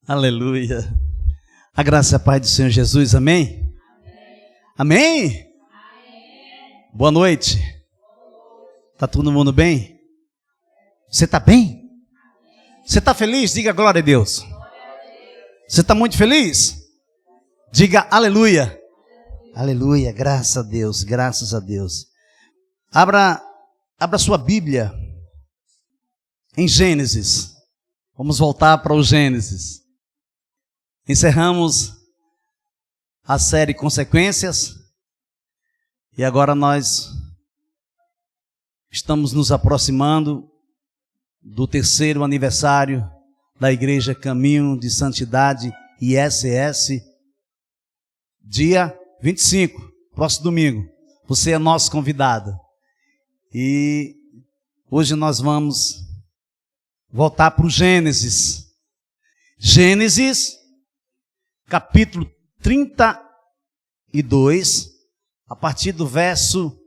Aleluia. A graça e a paz do Senhor Jesus, amém? Amém? Amém? Boa noite. Tá todo mundo bem? Você tá bem? Você tá feliz? Diga glória a Deus. Você tá muito feliz? Diga aleluia. Aleluia, graças a Deus, graças a Deus. Abra sua Bíblia em Gênesis. Vamos voltar para o Gênesis. Encerramos a série Consequências e agora nós estamos nos aproximando do 3º aniversário da Igreja Caminho de Santidade ISS, dia 25, próximo domingo. Você é nosso convidado. E hoje nós vamos voltar para o Gênesis. Gênesis, capítulo 32, a partir do verso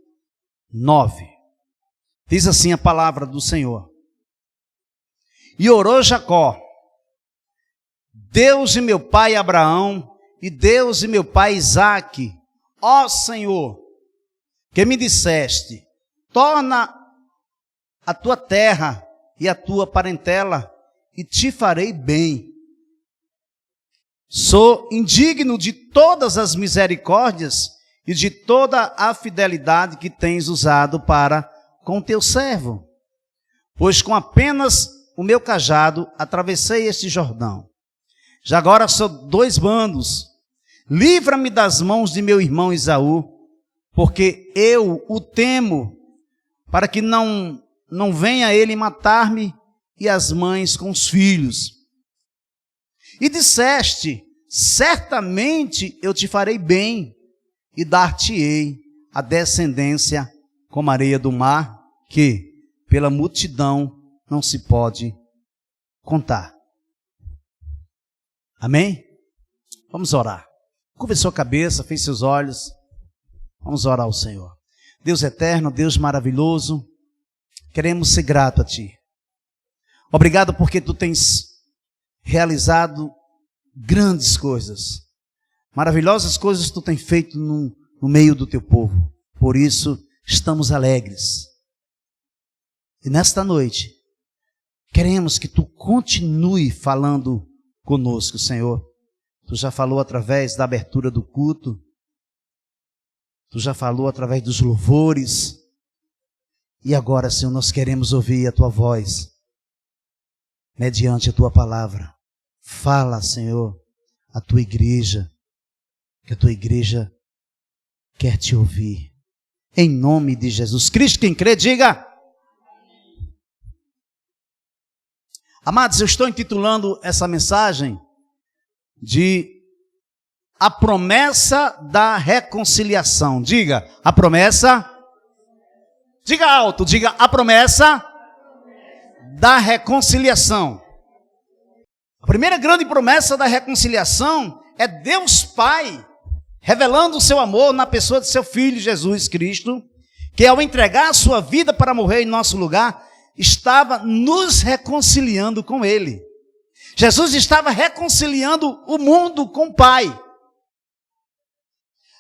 9. Diz assim a palavra do Senhor. E orou Jacó: Deus de meu pai Abraão e Deus de meu pai Isaque, ó Senhor, que me disseste, torna a tua terra e a tua parentela, e te farei bem. Sou indigno de todas as misericórdias e de toda a fidelidade que tens usado para com teu servo, pois com apenas o meu cajado atravessei este Jordão. Já agora sou 2 bandos. Livra-me das mãos de meu irmão Esaú, porque eu o temo, para que não venha ele matar-me e as mães com os filhos. E disseste, certamente eu te farei bem, e dar-te-ei a descendência como a areia do mar, que pela multidão não se pode contar. Amém? Vamos orar. Curve sua cabeça, feche seus olhos. Vamos orar ao Senhor. Deus eterno, Deus maravilhoso, queremos ser grato a Ti. Obrigado porque Tu tens realizado grandes coisas. Maravilhosas coisas Tu tens feito no meio do Teu povo. Por isso, estamos alegres. E nesta noite, queremos que Tu continue falando conosco, Senhor. Tu já falou através da abertura do culto. Tu já falou através dos louvores. E agora, Senhor, nós queremos ouvir a Tua voz, mediante a Tua palavra. Fala, Senhor, a Tua igreja, que a Tua igreja quer Te ouvir. Em nome de Jesus Cristo, quem crê, diga. Amados, eu estou intitulando essa mensagem de A Promessa da Reconciliação. Diga, a promessa. Diga alto, diga, a promessa da reconciliação. A primeira grande promessa da reconciliação é Deus Pai revelando o seu amor na pessoa de seu Filho Jesus Cristo, que ao entregar a sua vida para morrer em nosso lugar, estava nos reconciliando com Ele. Jesus estava reconciliando o mundo com o Pai.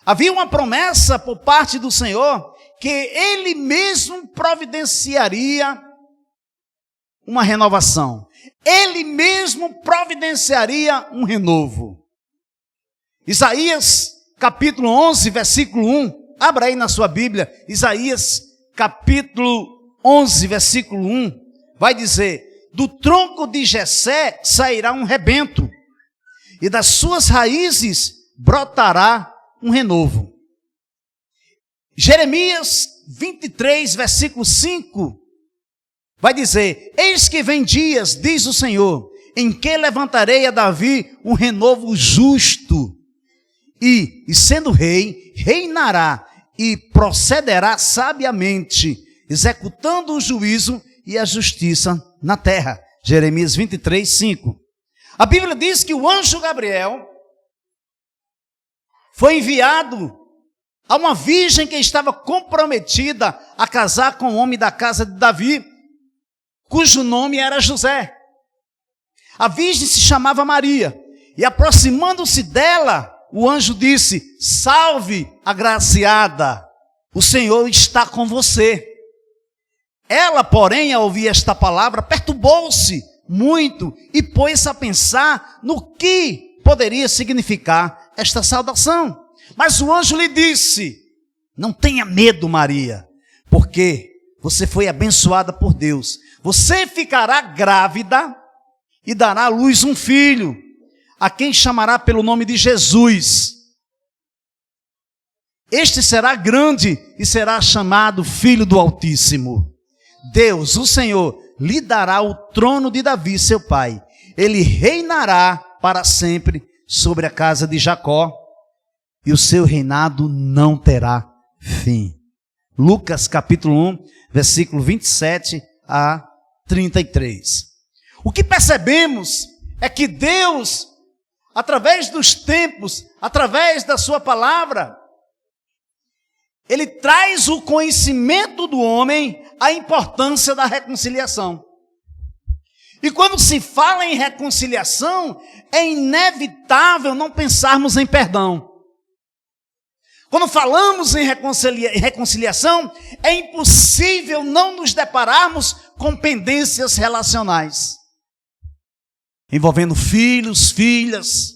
Havia uma promessa por parte do Senhor que Ele mesmo providenciaria uma renovação. Ele mesmo providenciaria um renovo. Isaías capítulo 11, versículo 1. Abra aí na sua Bíblia. Isaías capítulo 11, versículo 1. Vai dizer: do tronco de Jessé sairá um rebento, e das suas raízes brotará um renovo. Jeremias 23, versículo 5, vai dizer: eis que vem dias, diz o Senhor, em que levantarei a Davi um renovo justo, e sendo rei, reinará e procederá sabiamente, executando o juízo e a justiça na terra. Jeremias 23, 5. A Bíblia diz que o anjo Gabriel foi enviado a uma virgem que estava comprometida a casar com um homem da casa de Davi, cujo nome era José. A virgem se chamava Maria, e aproximando-se dela, o anjo disse: salve, agraciada, o Senhor está com você. Ela, porém, ao ouvir esta palavra, perturbou-se muito e pôs-se a pensar no que poderia significar esta saudação. Mas o anjo lhe disse: não tenha medo, Maria, porque você foi abençoada por Deus. Você ficará grávida e dará à luz um filho, a quem chamará pelo nome de Jesus. Este será grande e será chamado Filho do Altíssimo. Deus, o Senhor, lhe dará o trono de Davi, seu pai. Ele reinará para sempre sobre a casa de Jacó, e o seu reinado não terá fim. Lucas capítulo 1, versículo 27 a 33. O que percebemos é que Deus, através dos tempos, através da sua palavra, Ele traz o conhecimento do homem a importância da reconciliação. E quando se fala em reconciliação, é inevitável não pensarmos em perdão. Quando falamos em reconciliação, é impossível não nos depararmos com pendências relacionais, envolvendo filhos, filhas,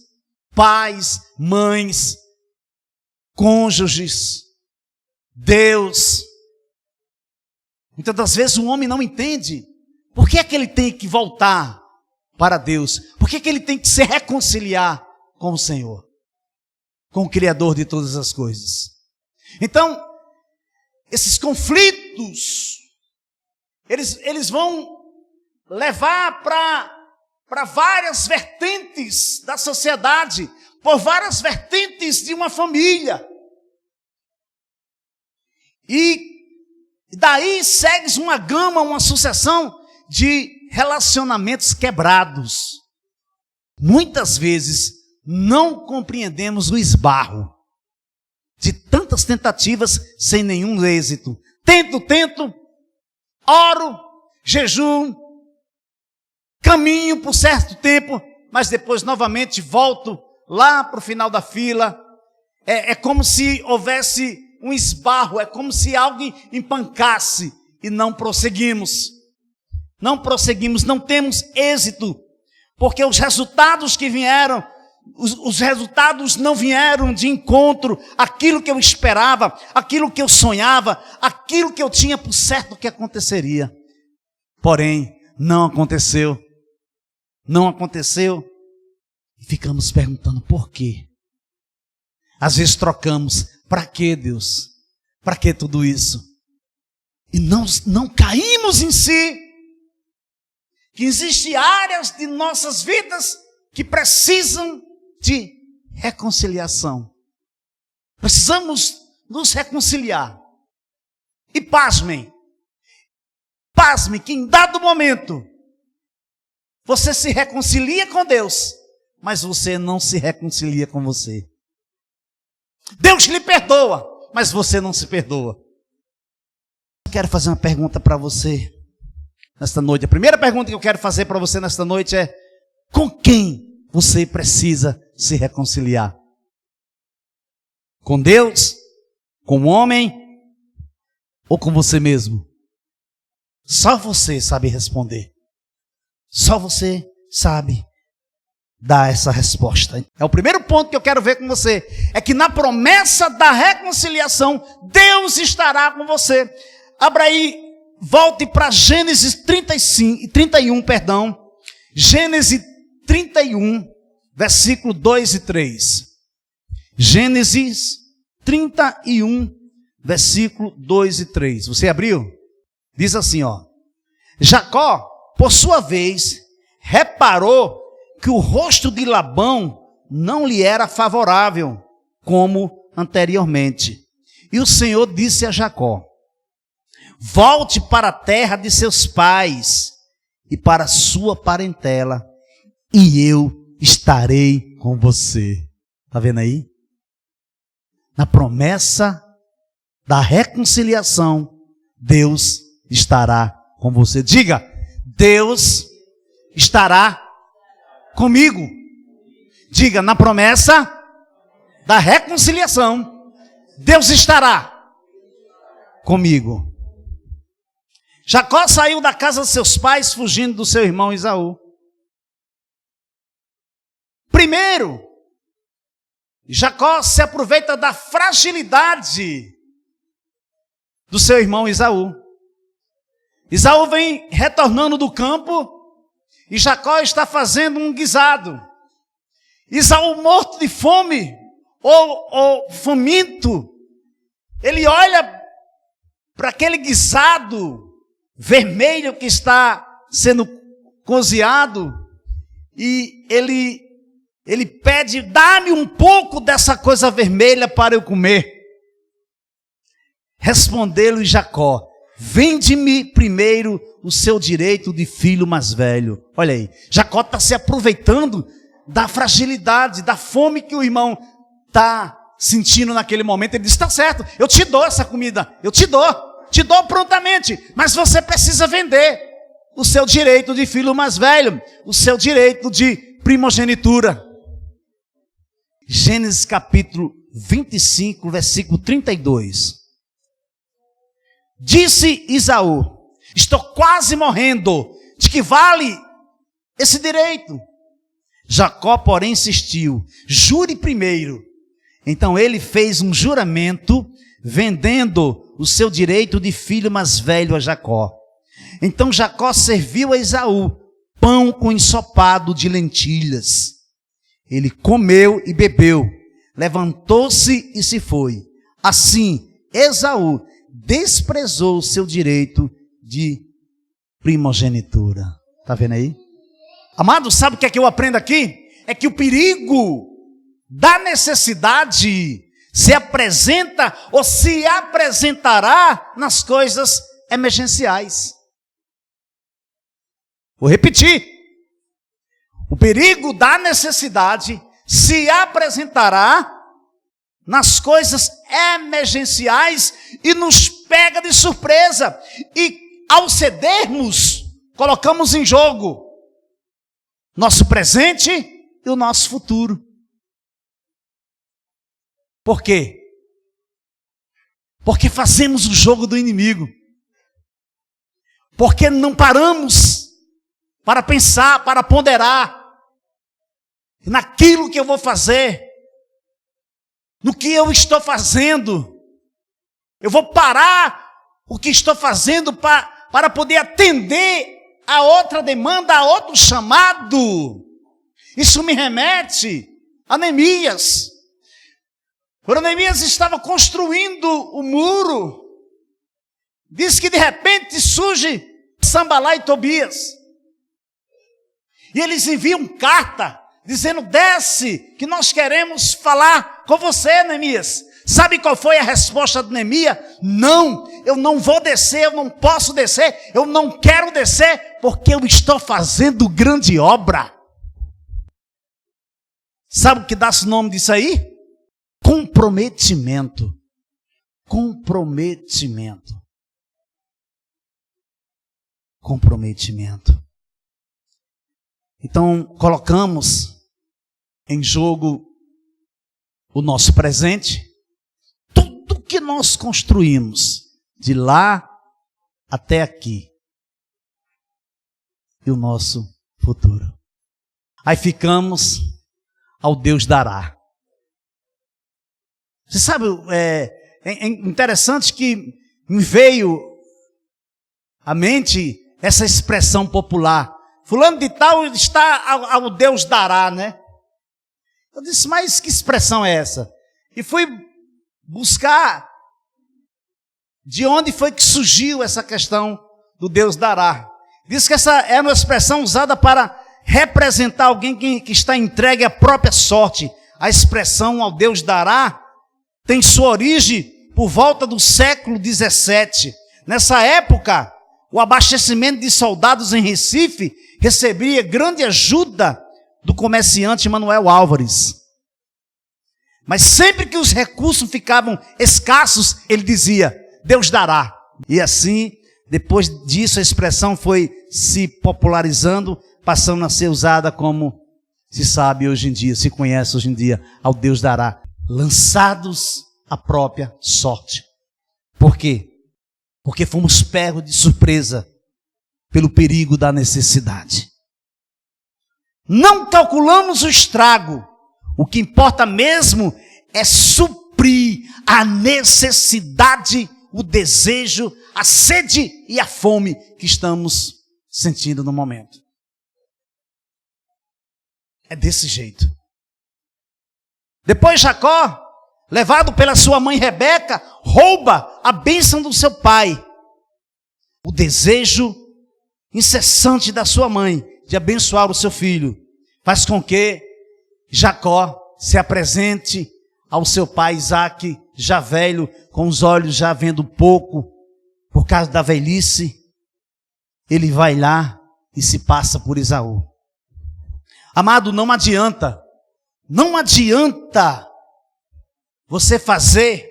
pais, mães, cônjuges, Deus. Muitas das vezes o homem não entende por que é que ele tem que voltar para Deus, por que é que ele tem que se reconciliar com o Senhor, com o Criador de todas as coisas. Então, esses conflitos, eles vão levar para várias vertentes da sociedade, por várias vertentes de uma família. E daí segue uma gama, uma sucessão de relacionamentos quebrados. Muitas vezes não compreendemos o esbarro de tantas tentativas sem nenhum êxito. Tento, oro, jejum, caminho por certo tempo, mas depois novamente volto lá para o final da fila. É como se houvesse um esbarro, é como se alguém empancasse e não prosseguimos. Não prosseguimos, não temos êxito, porque os resultados que vieram, os resultados não vieram de encontro àquilo que eu esperava, àquilo que eu sonhava, àquilo que eu tinha por certo que aconteceria. Porém, não aconteceu. Não aconteceu. E ficamos perguntando por quê. Às vezes trocamos. Para que, Deus? Para que tudo isso? E não caímos em si. Que existem áreas de nossas vidas que precisam de reconciliação. Precisamos nos reconciliar. E pasmem que em dado momento você se reconcilia com Deus, mas você não se reconcilia com você. Deus lhe perdoa, mas você não se perdoa. Eu quero fazer uma pergunta para você nesta noite. A primeira pergunta que eu quero fazer para você nesta noite é: com quem você precisa se reconciliar? Com Deus? Com o homem? Ou com você mesmo? Só você sabe responder. Só você sabe dar essa resposta. É o primeiro ponto que eu quero ver com você. É que na promessa da reconciliação, Deus estará com você. Abra aí, volte para Gênesis 31. Gênesis 31, versículo 2 e 3. Gênesis 31, versículo 2 e 3. Você abriu? Diz assim, ó. Jacó, por sua vez, reparou que o rosto de Labão não lhe era favorável, como anteriormente. E o Senhor disse a Jacó: volte para a terra de seus pais e para a sua parentela, e eu estarei com você. Está vendo aí? Na promessa da reconciliação, Deus estará com você. Diga: Deus estará comigo. Diga, na promessa da reconciliação, Deus estará comigo. Jacó saiu da casa de seus pais, fugindo do seu irmão Esaú. Primeiro, Jacó se aproveita da fragilidade do seu irmão Esaú. Esaú vem retornando do campo e Jacó está fazendo um guisado. Esaú, morto de fome ou faminto, ele olha para aquele guisado vermelho que está sendo cozinhado e ele pede, dá-me um pouco dessa coisa vermelha para eu comer. Respondeu-lhe Jacó, vende-me primeiro o seu direito de filho mais velho. Olha aí, Jacó está se aproveitando da fragilidade, da fome que o irmão está sentindo naquele momento. Ele diz, está certo, eu te dou essa comida, eu te dou prontamente, mas você precisa vender o seu direito de filho mais velho, o seu direito de primogenitura. Gênesis capítulo 25, versículo 32. Disse Esaú, estou quase morrendo, de que vale esse direito? Jacó, porém, insistiu, jure primeiro. Então ele fez um juramento, vendendo o seu direito de filho mais velho a Jacó. Então Jacó serviu a Esaú pão com ensopado de lentilhas. Ele comeu e bebeu, levantou-se e se foi. Assim, Esaú desprezou o seu direito de primogenitura. Está vendo aí? Amado, sabe o que é que eu aprendo aqui? É que o perigo da necessidade se apresenta ou se apresentará nas coisas emergenciais. Vou repetir. O perigo da necessidade se apresentará nas coisas emergenciais e nos pega de surpresa. E ao cedermos, colocamos em jogo nosso presente e o nosso futuro. Por quê? Porque fazemos o jogo do inimigo. Porque não paramos para pensar, para ponderar naquilo que eu vou fazer, no que eu estou fazendo. Eu vou parar o que estou fazendo para poder atender a outra demanda, a outro chamado. Isso me remete a Neemias. Quando Neemias estava construindo o muro, diz que de repente surge Sambalá e Tobias. E eles enviam carta, dizendo, desce, que nós queremos falar com você, Neemias. Sabe qual foi a resposta de Neemias? Não, eu não vou descer, eu não posso descer, eu não quero descer, porque eu estou fazendo grande obra. Sabe o que dá-se o nome disso aí? Comprometimento. Comprometimento. Comprometimento. Então, colocamos em jogo o nosso presente, tudo que nós construímos, de lá até aqui, e o nosso futuro. Aí ficamos ao Deus dará. Você sabe, é interessante que me veio à mente essa expressão popular. Fulano de tal está ao Deus dará, né? Eu disse, mas que expressão é essa? E fui buscar de onde foi que surgiu essa questão do Deus dará. Diz que essa é uma expressão usada para representar alguém que está entregue à própria sorte. A expressão ao Deus dará tem sua origem por volta do século 17. Nessa época, o abastecimento de soldados em Recife recebia grande ajuda do comerciante Manuel Álvares. Mas sempre que os recursos ficavam escassos, ele dizia, Deus dará. E assim, depois disso, a expressão foi se popularizando, passando a ser usada como se sabe hoje em dia, se conhece hoje em dia, ao Deus dará, lançados à própria sorte. Por quê? Porque fomos pegos de surpresa pelo perigo da necessidade. Não calculamos o estrago. O que importa mesmo é suprir a necessidade, o desejo, a sede e a fome que estamos sentindo no momento. É desse jeito. Depois Jacó, levado pela sua mãe Rebeca, rouba a bênção do seu pai. O desejo incessante da sua mãe de abençoar o seu filho faz com que Jacó se apresente ao seu pai Isaque, já velho, com os olhos já vendo pouco, por causa da velhice. Ele vai lá e se passa por Esaú. Amado, não adianta você fazer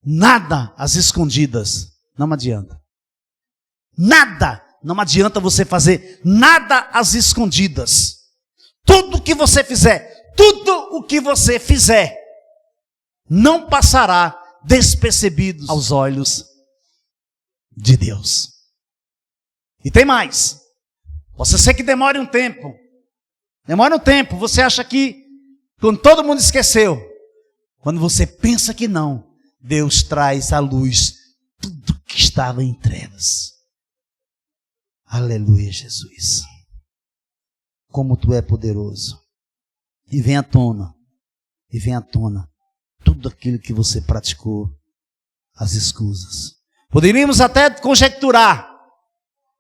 nada às escondidas. Não adianta. Não adianta você fazer nada às escondidas. Tudo o que você fizer, não passará despercebido aos olhos de Deus. E tem mais. Você sei que demora um tempo, você acha que quando todo mundo esqueceu, quando você pensa que não, Deus traz à luz tudo que estava em trevas. Aleluia, Jesus. Como tu é poderoso. E vem à tona tudo aquilo que você praticou, as escusas. Poderíamos até conjecturar,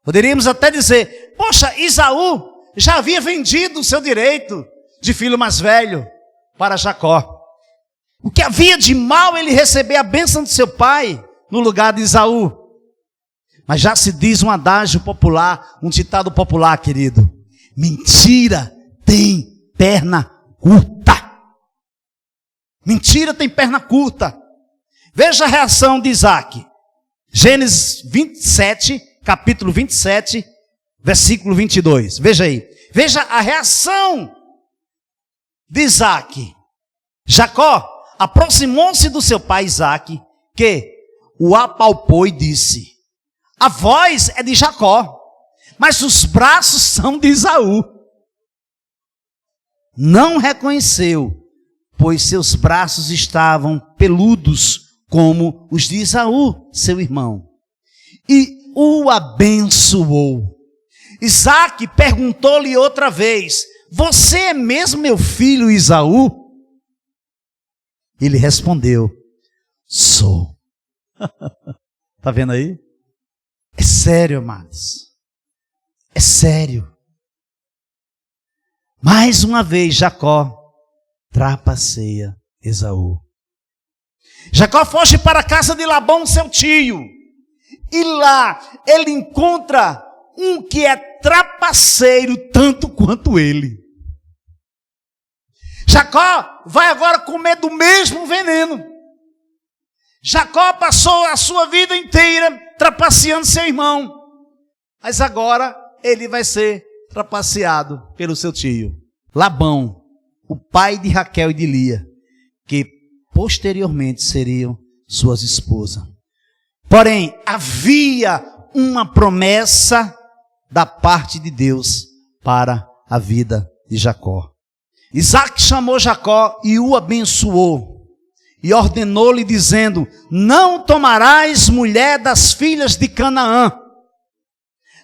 poderíamos até dizer, poxa, Esaú já havia vendido o seu direito de filho mais velho para Jacó. O que havia de mal ele receber a bênção de seu pai no lugar de Esaú? Mas já se diz um adágio popular, um ditado popular, querido. Mentira tem perna curta. Mentira tem perna curta. Veja a reação de Isaque. Gênesis 27, capítulo 27, versículo 22. Veja aí. Veja a reação de Isaque. Jacó aproximou-se do seu pai Isaque, que o apalpou e disse: a voz é de Jacó, mas os braços são de Esaú. Não reconheceu, pois seus braços estavam peludos como os de Esaú, seu irmão, e o abençoou. Isaque perguntou-lhe outra vez: você é mesmo meu filho Esaú? Ele respondeu: sou. Está vendo aí? É sério, amados. É sério. Mais uma vez Jacó trapaceia Esaú. Jacó foge para a casa de Labão, seu tio. E lá ele encontra um que é trapaceiro tanto quanto ele. Jacó vai agora comer do mesmo veneno. Jacó passou a sua vida inteira trapaceando seu irmão. Mas agora ele vai ser trapaceado pelo seu tio. Labão, o pai de Raquel e de Lia, que posteriormente seriam suas esposas. Porém, havia uma promessa da parte de Deus para a vida de Jacó. Isaque chamou Jacó e o abençoou. E ordenou-lhe dizendo: não tomarás mulher das filhas de Canaã.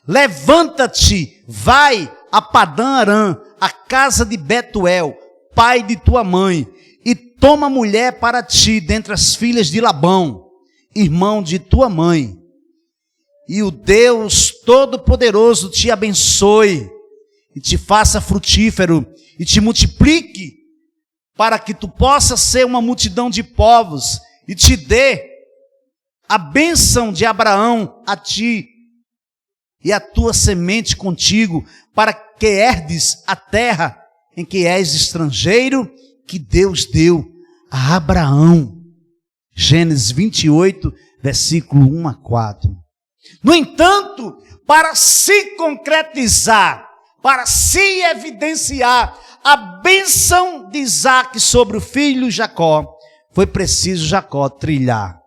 Levanta-te, vai a Padã-Arã, a casa de Betuel, pai de tua mãe, e toma mulher para ti dentre as filhas de Labão, irmão de tua mãe. E o Deus Todo-Poderoso te abençoe, e te faça frutífero, e te multiplique, para que tu possas ser uma multidão de povos, e te dê a bênção de Abraão a ti, e a tua semente contigo, para que herdes a terra em que és estrangeiro, que Deus deu a Abraão. Gênesis 28, versículo 1 a 4. No entanto, para se concretizar para se evidenciar a bênção de Isaque sobre o filho Jacó, foi preciso Jacó trilhar,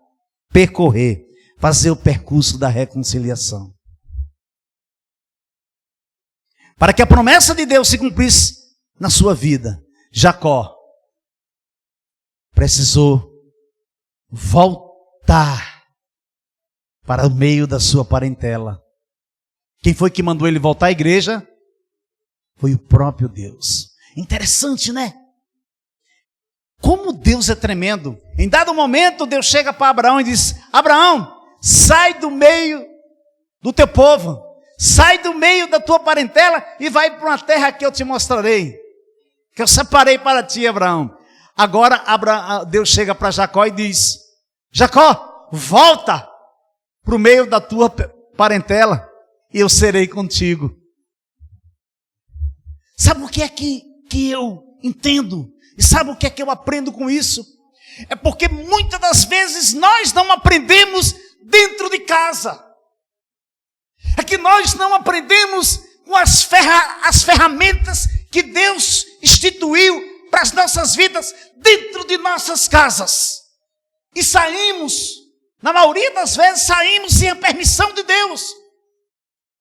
percorrer, fazer o percurso da reconciliação. Para que a promessa de Deus se cumprisse na sua vida, Jacó precisou voltar para o meio da sua parentela. Quem foi que mandou ele voltar à igreja? Foi o próprio Deus. Interessante, né? Como Deus é tremendo. Em dado momento, Deus chega para Abraão e diz: Abraão, sai do meio do teu povo, sai do meio da tua parentela e vai para uma terra que eu te mostrarei, que eu separei para ti, Abraão. Agora Deus chega para Jacó e diz: Jacó, volta para o meio da tua parentela e eu serei contigo. Sabe o que é que eu entendo? E sabe o que é que eu aprendo com isso? É porque muitas das vezes nós não aprendemos dentro de casa. É que nós não aprendemos com as ferramentas que Deus instituiu para as nossas vidas dentro de nossas casas. E saímos, na maioria das vezes saímos sem a permissão de Deus.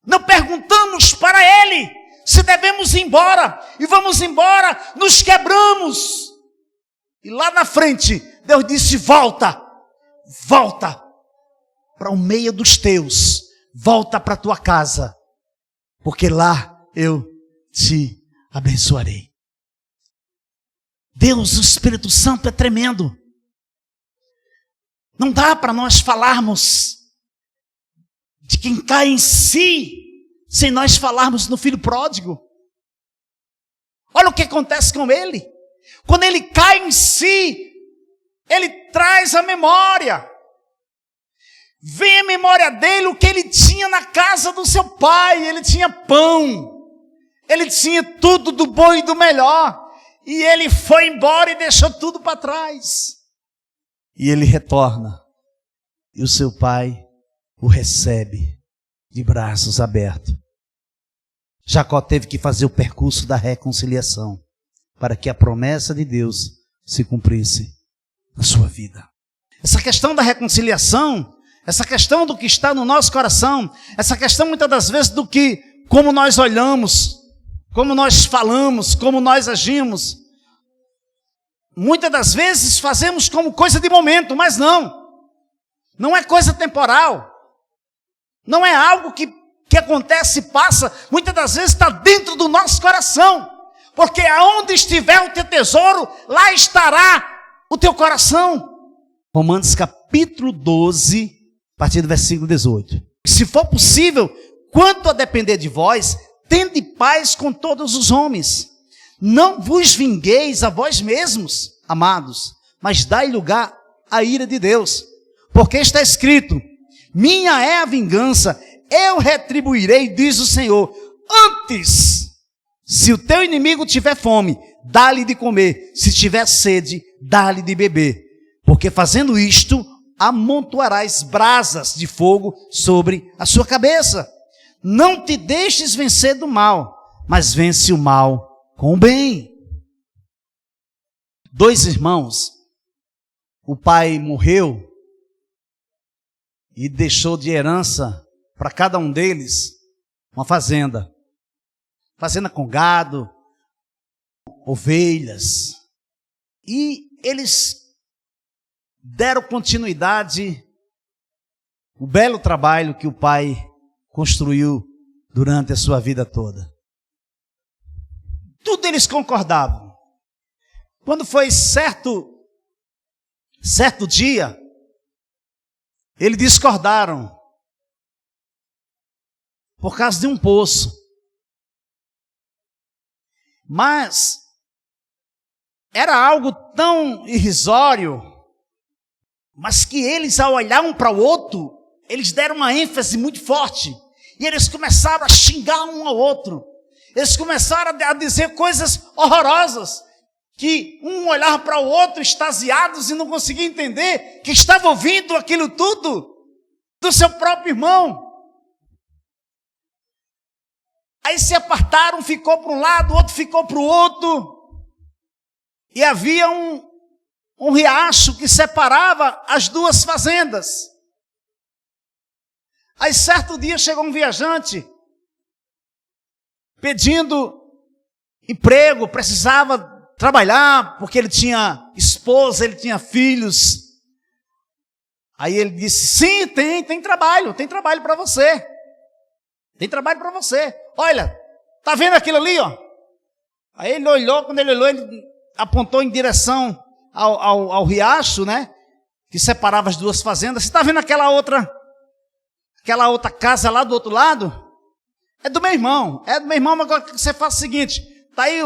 Não perguntamos para Ele se devemos ir embora, e vamos embora, nos quebramos. E lá na frente, Deus disse: volta para o meio dos teus, volta para a tua casa, porque lá eu te abençoarei. Deus, o Espírito Santo é tremendo. Não dá para nós falarmos de quem cai em si, sem nós falarmos no filho pródigo. Olha o que acontece com ele. Quando ele cai em si, ele traz a memória. Vem a memória dele o que ele tinha na casa do seu pai. Ele tinha pão, ele tinha tudo do bom e do melhor. E ele foi embora e deixou tudo para trás. E ele retorna. E o seu pai o recebe de braços abertos. Jacó teve que fazer o percurso da reconciliação para que a promessa de Deus se cumprisse na sua vida. Essa questão da reconciliação, essa questão do que está no nosso coração, essa questão muitas das vezes do que, como nós olhamos, como nós falamos, como nós agimos, muitas das vezes fazemos como coisa de momento, mas não é coisa temporal, não é algo que acontece e passa, muitas das vezes está dentro do nosso coração, porque aonde estiver o teu tesouro, lá estará o teu coração. Romanos capítulo 12, a partir do versículo 18. Se for possível, quanto a depender de vós, tende paz com todos os homens. Não vos vingueis a vós mesmos, amados, mas dai lugar à ira de Deus. Porque está escrito: minha é a vingança, eu retribuirei, diz o Senhor. Antes, se o teu inimigo tiver fome, dá-lhe de comer. Se tiver sede, dá-lhe de beber. Porque fazendo isto, amontoarás brasas de fogo sobre a sua cabeça. Não te deixes vencer do mal, mas vence o mal com o bem. 2 irmãos, o pai morreu e deixou de herança para cada um deles uma fazenda. Fazenda com gado, ovelhas. E eles deram continuidade ao belo trabalho que o pai construiu durante a sua vida toda. Tudo eles concordavam. Quando foi certo dia, eles discordaram por causa de um poço. Mas era algo tão irrisório, mas que eles, ao olhar um para o outro, eles deram uma ênfase muito forte. E eles começaram a xingar um ao outro. Eles começaram a dizer coisas horrorosas, que um olhava para o outro extasiados e não conseguia entender que estava ouvindo aquilo tudo do seu próprio irmão. Aí se apartaram, ficou para um lado, o outro ficou para o outro. E havia um riacho que separava as duas fazendas. Aí certo dia chegou um viajante pedindo emprego, precisava trabalhar, porque ele tinha esposa, ele tinha filhos. Aí ele disse, sim, tem trabalho para você. Tem trabalho para você. Olha, tá vendo aquilo ali, ó? Aí ele olhou, quando ele olhou, ele apontou em direção ao riacho, né? Que separava as duas fazendas. Você está vendo aquela outra casa lá do outro lado? É do meu irmão. Mas agora você faça o seguinte, tá aí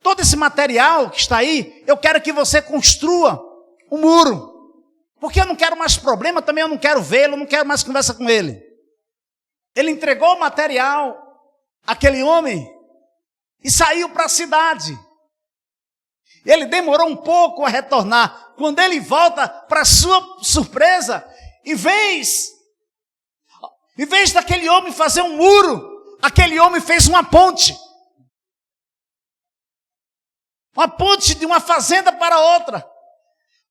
todo esse material que está aí, eu quero que você construa um muro. Porque eu não quero mais problema, também eu não quero vê-lo, não quero mais conversa com ele. Ele entregou o material àquele homem e saiu para a cidade. Ele demorou um pouco a retornar. Quando ele volta, para sua surpresa, em vez daquele homem fazer um muro, aquele homem fez uma ponte. Uma ponte de uma fazenda para outra.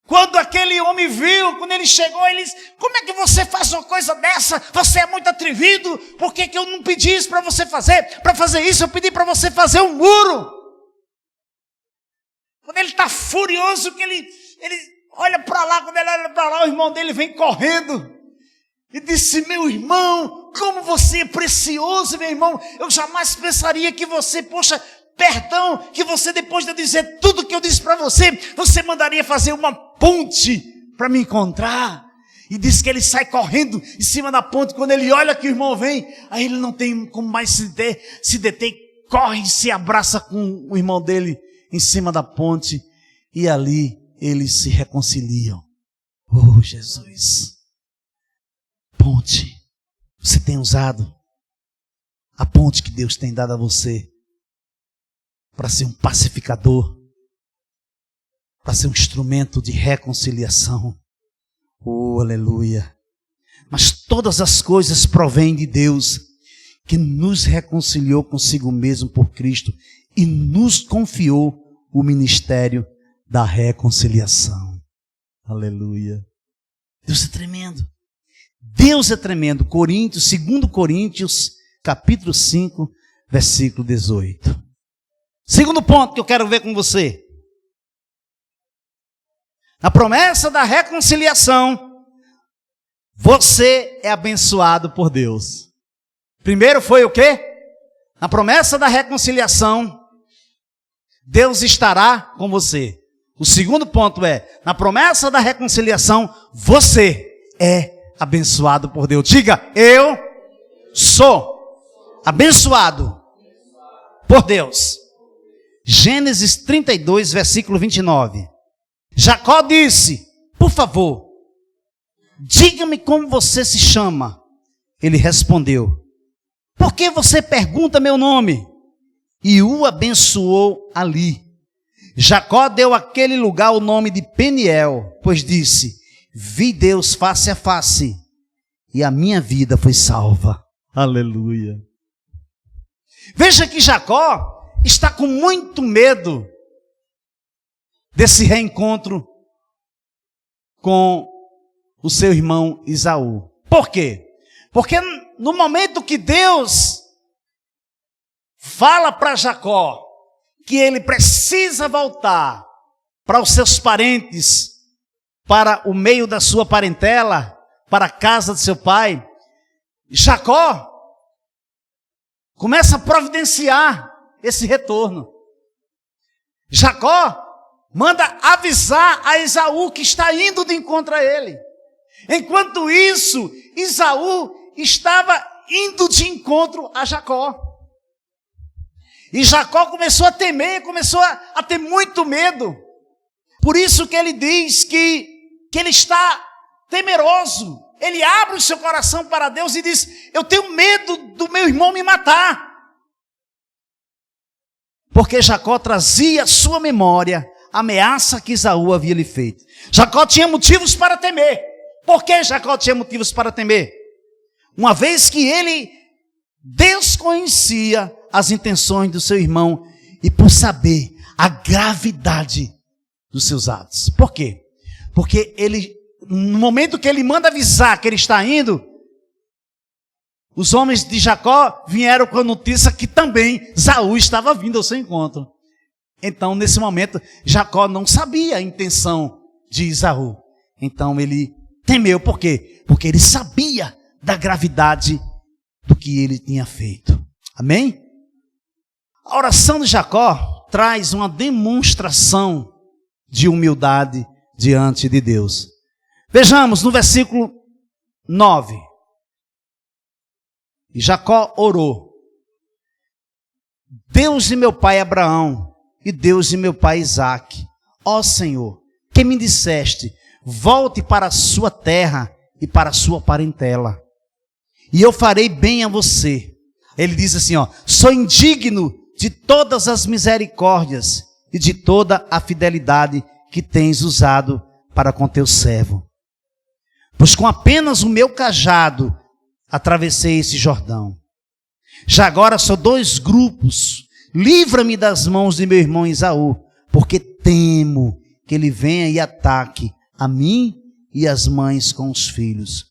Quando aquele homem viu, quando ele chegou, ele disse, como é que você faz uma coisa dessa? Você é muito atrevido, por que eu não pedi isso para você fazer? Para fazer isso eu pedi para você fazer um muro. Quando ele está furioso, que ele olha para lá, quando ele olha para lá, o irmão dele vem correndo. E disse, meu irmão, como você é precioso, meu irmão, eu jamais pensaria que você, poxa, perdão, que você depois de eu dizer tudo que eu disse para você, você mandaria fazer uma ponte para me encontrar. E disse que ele sai correndo em cima da ponte, quando ele olha que o irmão vem, aí ele não tem como mais se deter, corre e se abraça com o irmão dele em cima da ponte, e ali eles se reconciliam. Oh, Jesus! Ponte, você tem usado a ponte que Deus tem dado a você para ser um pacificador, para ser um instrumento de reconciliação. Oh, aleluia! Mas todas as coisas provêm de Deus, que nos reconciliou consigo mesmo por Cristo e nos confiou o ministério da reconciliação. Aleluia! Deus é tremendo. Deus é tremendo. 2 Coríntios, capítulo 5, versículo 18. Segundo ponto que eu quero ver com você. Na promessa da reconciliação, você é abençoado por Deus. Primeiro foi o quê? Na promessa da reconciliação, Deus estará com você. O segundo ponto é, na promessa da reconciliação, você é abençoado por Deus. Diga, eu sou abençoado por Deus. Gênesis 32, versículo 29. Jacó disse, por favor, diga-me como você se chama. Ele respondeu, por que você pergunta meu nome? E o abençoou ali. Jacó deu àquele lugar o nome de Peniel, pois disse, vi Deus face a face, e a minha vida foi salva. Aleluia. Veja que Jacó está com muito medo desse reencontro com o seu irmão Esaú. Por quê? Porque no momento que Deus fala para Jacó que ele precisa voltar para os seus parentes, para o meio da sua parentela, para a casa de seu pai, Jacó começa a providenciar esse retorno. Jacó manda avisar a Esaú que está indo de encontro a ele. Enquanto isso, Esaú estava indo de encontro a Jacó. E Jacó começou a temer, começou a ter muito medo. Por isso que ele diz que ele está temeroso. Ele abre o seu coração para Deus e diz, eu tenho medo do meu irmão me matar. Porque Jacó trazia à sua memória a ameaça que Esaú havia lhe feito. Jacó tinha motivos para temer. Por que Jacó tinha motivos para temer? Uma vez que ele Deus conhecia as intenções do seu irmão e por saber a gravidade dos seus atos. Por quê? Porque ele, no momento que ele manda avisar que ele está indo, os homens de Jacó vieram com a notícia que também Esaú estava vindo ao seu encontro. Então, nesse momento, Jacó não sabia a intenção de Esaú. Então, ele temeu. Por quê? Porque ele sabia da gravidade do que ele tinha feito. Amém? A oração de Jacó traz uma demonstração de humildade diante de Deus. Vejamos no versículo 9. E Jacó orou: Deus de meu pai Abraão e Deus de meu pai Isaque, ó Senhor, que me disseste, volte para a sua terra e para a sua parentela, e eu farei bem a você. Ele diz assim, sou indigno de todas as misericórdias e de toda a fidelidade que tens usado para com teu servo. Pois com apenas o meu cajado atravessei esse Jordão. Já agora só 2 grupos. Livra-me das mãos de meu irmão Esaú, porque temo que ele venha e ataque a mim e as mães com os filhos.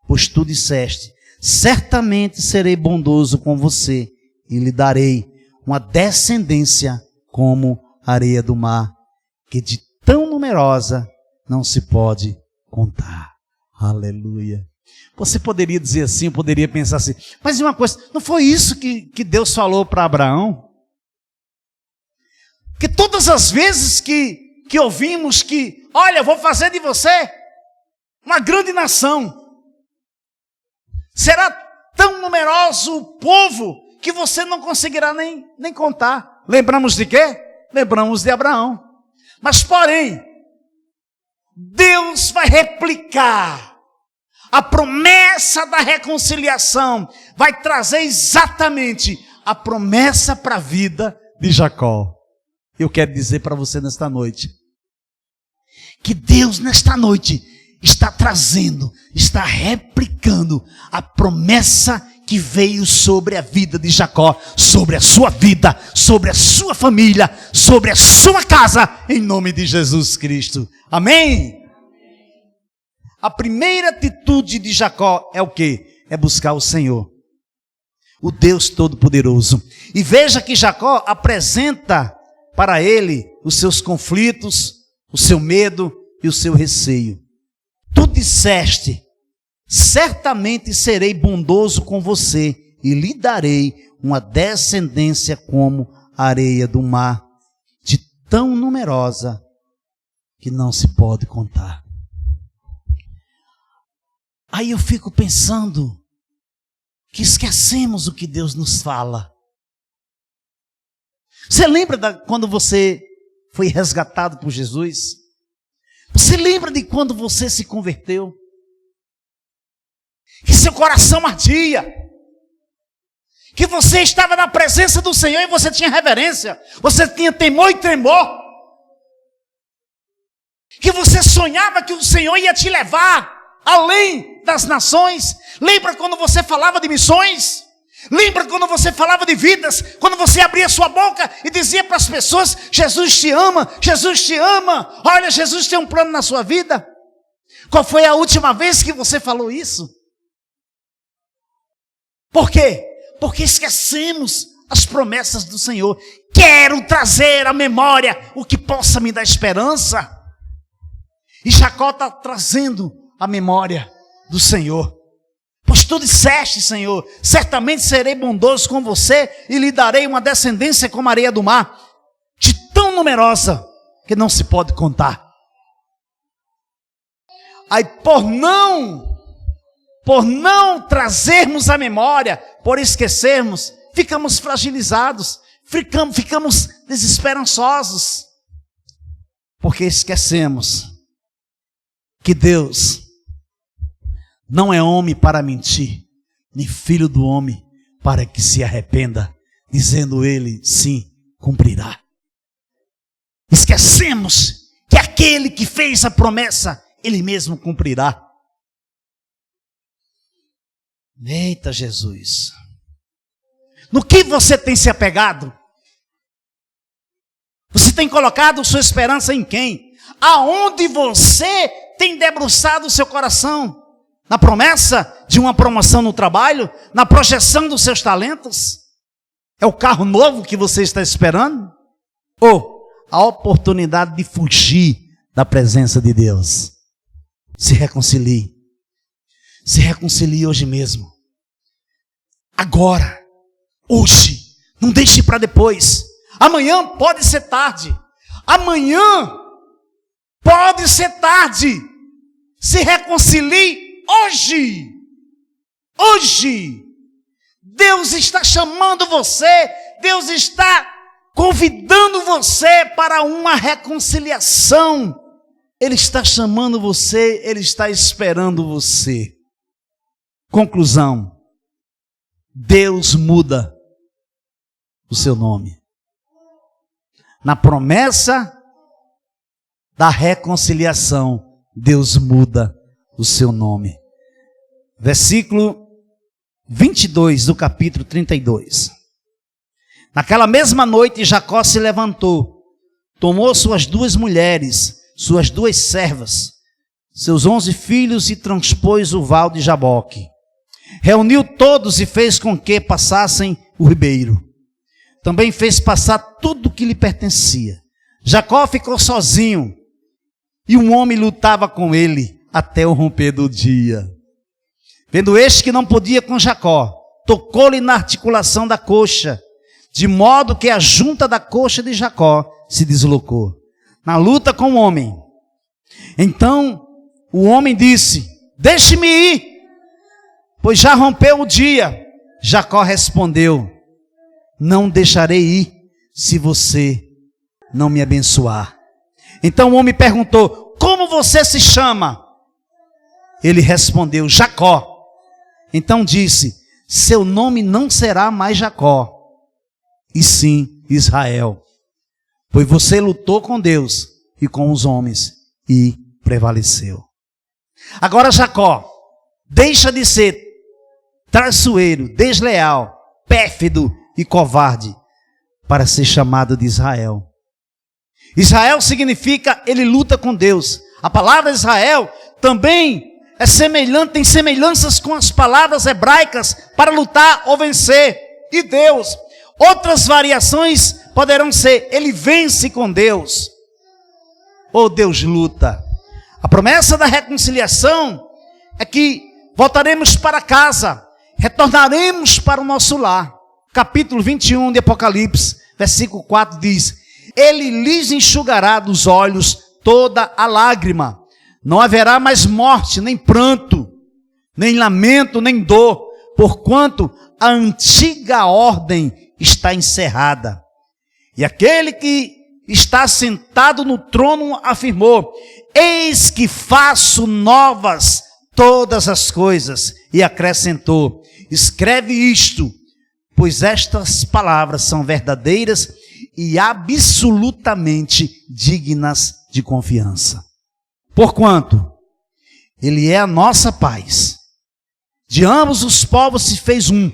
Pois tu disseste, certamente serei bondoso com você e lhe darei uma descendência como a areia do mar, que de tão numerosa não se pode contar. Aleluia. Você poderia dizer assim, eu poderia pensar assim, mas uma coisa, não foi isso que Deus falou para Abraão? Que todas as vezes que ouvimos que, olha, eu vou fazer de você uma grande nação, será tão numeroso o povo que você não conseguirá nem contar. Lembramos de quê? Lembramos de Abraão. Mas porém, Deus vai replicar a promessa da reconciliação, vai trazer exatamente a promessa para a vida de Jacó. Eu quero dizer para você nesta noite, que Deus nesta noite está trazendo, está replicando a promessa que veio sobre a vida de Jacó, sobre a sua vida, sobre a sua família, sobre a sua casa, em nome de Jesus Cristo. Amém? A primeira atitude de Jacó é o quê? É buscar o Senhor, o Deus Todo-Poderoso. E veja que Jacó apresenta para ele os seus conflitos, o seu medo e o seu receio. Tu disseste, certamente serei bondoso com você e lhe darei uma descendência como a areia do mar, de tão numerosa que não se pode contar. Aí eu fico pensando que esquecemos o que Deus nos fala. Você lembra quando você foi resgatado por Jesus? Você lembra de quando você se converteu? Que seu coração ardia, que você estava na presença do Senhor e você tinha reverência, você tinha temor e tremor, que você sonhava que o Senhor ia te levar além das nações. Lembra quando você falava de missões? Lembra quando você falava de vidas? Quando você abria sua boca e dizia para as pessoas, Jesus te ama, Jesus te ama, olha, Jesus tem um plano na sua vida. Qual foi a última vez que você falou isso? Por quê? Porque esquecemos as promessas do Senhor. Quero trazer à memória o que possa me dar esperança. E Jacó está trazendo a memória do Senhor. Pois tu disseste, Senhor, certamente serei bondoso com você e lhe darei uma descendência como a areia do mar, de tão numerosa que não se pode contar. Aí por não trazermos a memória, por esquecermos, ficamos fragilizados, ficamos desesperançosos, porque esquecemos que Deus não é homem para mentir, nem filho do homem para que se arrependa, dizendo ele, sim, cumprirá. Esquecemos que aquele que fez a promessa, ele mesmo cumprirá. Eita Jesus! No que você tem se apegado? Você tem colocado sua esperança em quem? Aonde você tem debruçado o seu coração? Na promessa de uma promoção no trabalho? Na projeção dos seus talentos? É o carro novo que você está esperando? Ou a oportunidade de fugir da presença de Deus? Se reconcilie. Se reconcilie hoje mesmo. Agora. Hoje. Não deixe para depois. Amanhã pode ser tarde. Amanhã pode ser tarde. Se reconcilie hoje. Hoje. Deus está chamando você. Deus está convidando você para uma reconciliação. Ele está chamando você. Ele está esperando você. Conclusão. Deus muda o seu nome. Na promessa da reconciliação, Deus muda o seu nome. Versículo 22 do capítulo 32. Naquela mesma noite, Jacó se levantou, tomou suas 2 mulheres, suas 2 servas, seus 11 filhos e transpôs o val de Jaboque. Reuniu todos e fez com que passassem o ribeiro. Também fez passar tudo o que lhe pertencia. Jacó ficou sozinho e um homem lutava com ele até o romper do dia. Vendo este que não podia com Jacó, tocou-lhe na articulação da coxa, de modo que a junta da coxa de Jacó se deslocou. Na luta com o homem. Então o homem disse: deixe-me ir, pois já rompeu o dia. Jacó respondeu: não deixarei ir se você não me abençoar. Então o homem perguntou: como você se chama? Ele respondeu: Jacó. Então disse: seu nome não será mais Jacó, e sim Israel, pois você lutou com Deus e com os homens e prevaleceu. Agora Jacó deixa de ser traiçoeiro, desleal, pérfido e covarde para ser chamado de Israel. Israel significa ele luta com Deus. A palavra Israel também é semelhante, tem semelhanças com as palavras hebraicas para lutar ou vencer. E Deus, outras variações poderão ser ele vence com Deus ou Deus luta. A promessa da reconciliação é que voltaremos para casa, retornaremos para o nosso lar. Capítulo 21 de Apocalipse, versículo 4 diz: ele lhes enxugará dos olhos toda a lágrima. Não haverá mais morte, nem pranto, nem lamento, nem dor, porquanto a antiga ordem está encerrada. E aquele que está sentado no trono afirmou: eis que faço novas todas as coisas. E acrescentou: escreve isto, pois estas palavras são verdadeiras e absolutamente dignas de confiança. Porquanto ele é a nossa paz. De ambos os povos se fez um,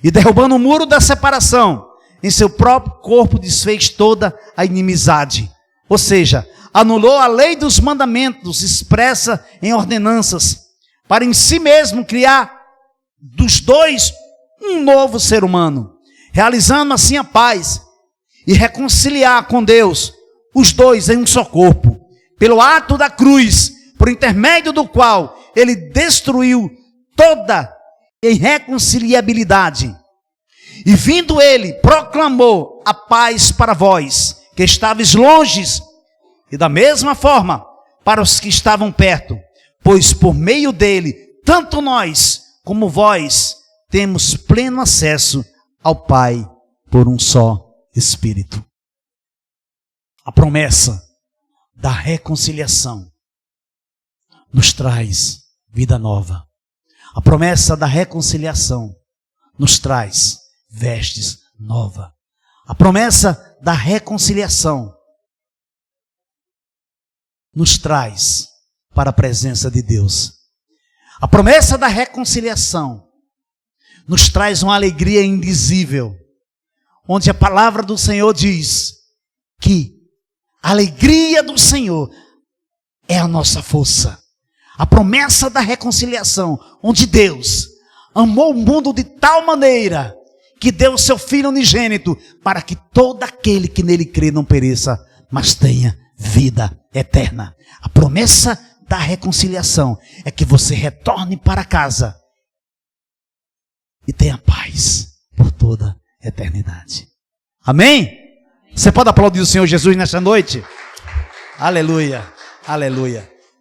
e derrubando o muro da separação, em seu próprio corpo desfez toda a inimizade. Ou seja, anulou a lei dos mandamentos expressa em ordenanças, para em si mesmo criar dos dois um novo ser humano, realizando assim a paz e reconciliar com Deus os dois em um só corpo, pelo ato da cruz, por intermédio do qual ele destruiu toda irreconciliabilidade. E vindo ele, proclamou a paz para vós, que estáveis longes, e da mesma forma para os que estavam perto, pois por meio dele, tanto nós como vós, temos pleno acesso ao Pai por um só Espírito. A promessa da reconciliação nos traz vida nova. A promessa da reconciliação nos traz vestes novas. A promessa da reconciliação nos traz para a presença de Deus. A promessa da reconciliação nos traz uma alegria indizível, onde a palavra do Senhor diz que a alegria do Senhor é a nossa força. A promessa da reconciliação, onde Deus amou o mundo de tal maneira que deu o seu Filho unigênito para que todo aquele que nele crê não pereça, mas tenha vida eterna. A promessa da reconciliação é que você retorne para casa e tenha paz por toda a eternidade. Amém? Você pode aplaudir o Senhor Jesus nesta noite? Aleluia, aleluia.